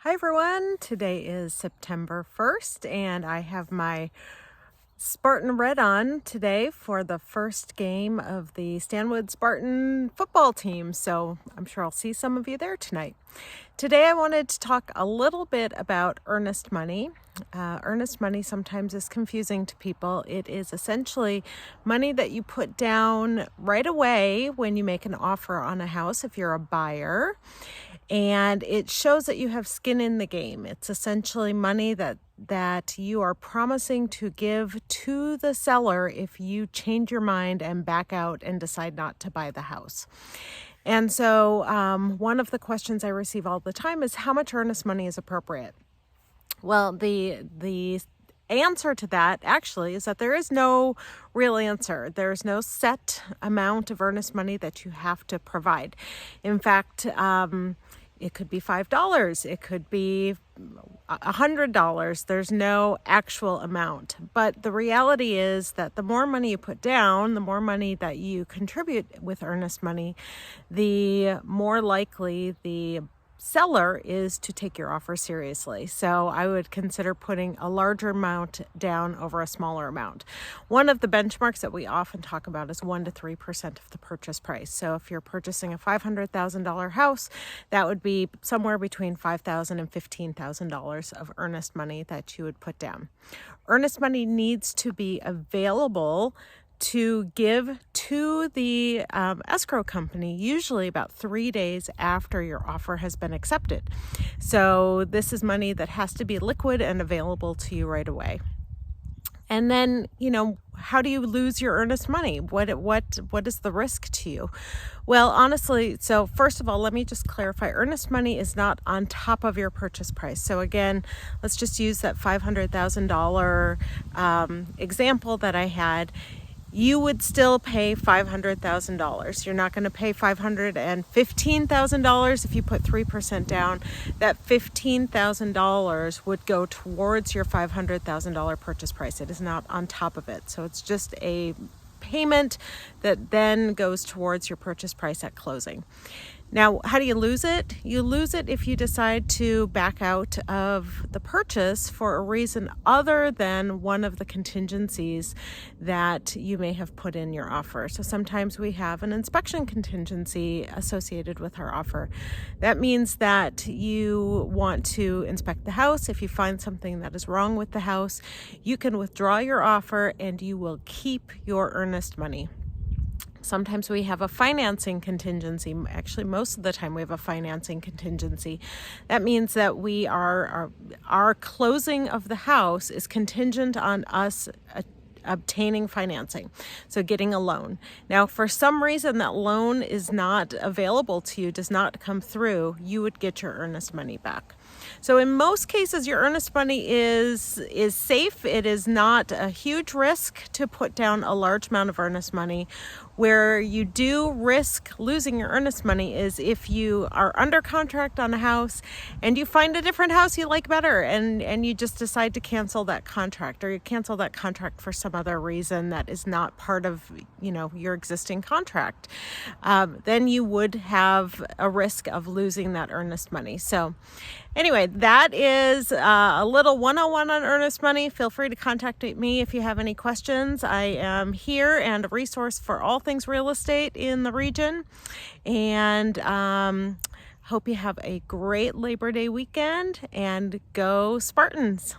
Hi everyone, today is September 1st and I have my Spartan red on today for the first game of the Stanwood Spartan football team, so I'm sure I'll see some of you there tonight. Today I wanted to talk a little bit about earnest money. Earnest money sometimes is confusing to people. It is essentially money that you put down right away when you make an offer on a house if you're a buyer. And it shows that you have skin in the game. It's essentially money that you are promising to give to the seller if you change your mind and back out and decide not to buy the house. And so one of the questions I receive all the time is how much earnest money is appropriate? Well, the answer to that actually is that there is no real answer. There's no set amount of earnest money that you have to provide. In fact, it could be $5, it could be $100. There's no actual amount. But the reality is that the more money you put down, the more money that you contribute with earnest money, the more likely the seller is to take your offer seriously. So I would consider putting a larger amount down over a smaller amount. One of the benchmarks that we often talk about is 1 to 3% of the purchase price. So if you're purchasing a $500,000 house, that would be somewhere between $5,000 and $15,000 of earnest money that you would put down. Earnest money needs to be available to give to the escrow company usually about 3 days after your offer has been accepted. So this is money that has to be liquid and available to you right away. And then, how do you lose your earnest money? What is the risk to you? Well, honestly, so first of all, let me just clarify. Earnest money is not on top of your purchase price. So again, let's just use that $500,000 example that I had. You would still pay $500,000. You're not going to pay $515,000 if you put 3% down. That $15,000 would go towards your $500,000 purchase price. It is not on top of it. So it's just a payment that then goes towards your purchase price at closing. Now, how do you lose it? You lose it if you decide to back out of the purchase for a reason other than one of the contingencies that you may have put in your offer. So sometimes we have an inspection contingency associated with our offer. That means that you want to inspect the house. If you find something that is wrong with the house, you can withdraw your offer and you will keep your earnest money. Sometimes we have a financing contingency. Actually, most of the time we have a financing contingency. That means that our closing of the house is contingent on us obtaining financing, so getting a loan. Now, for some reason that loan is not available to you, does not come through, you would get your earnest money back. So in most cases, your earnest money is safe. It is not a huge risk to put down a large amount of earnest money. Where you do risk losing your earnest money is if you are under contract on a house and you find a different house you like better and you just decide to cancel that contract, or you cancel that contract for some other reason that is not part of your existing contract. Then you would have a risk of losing that earnest money. So anyway, that is a little 101 on earnest money. Feel free to contact me if you have any questions. I am here and a resource for all things real estate in the region. And hope you have a great Labor Day weekend, and go Spartans.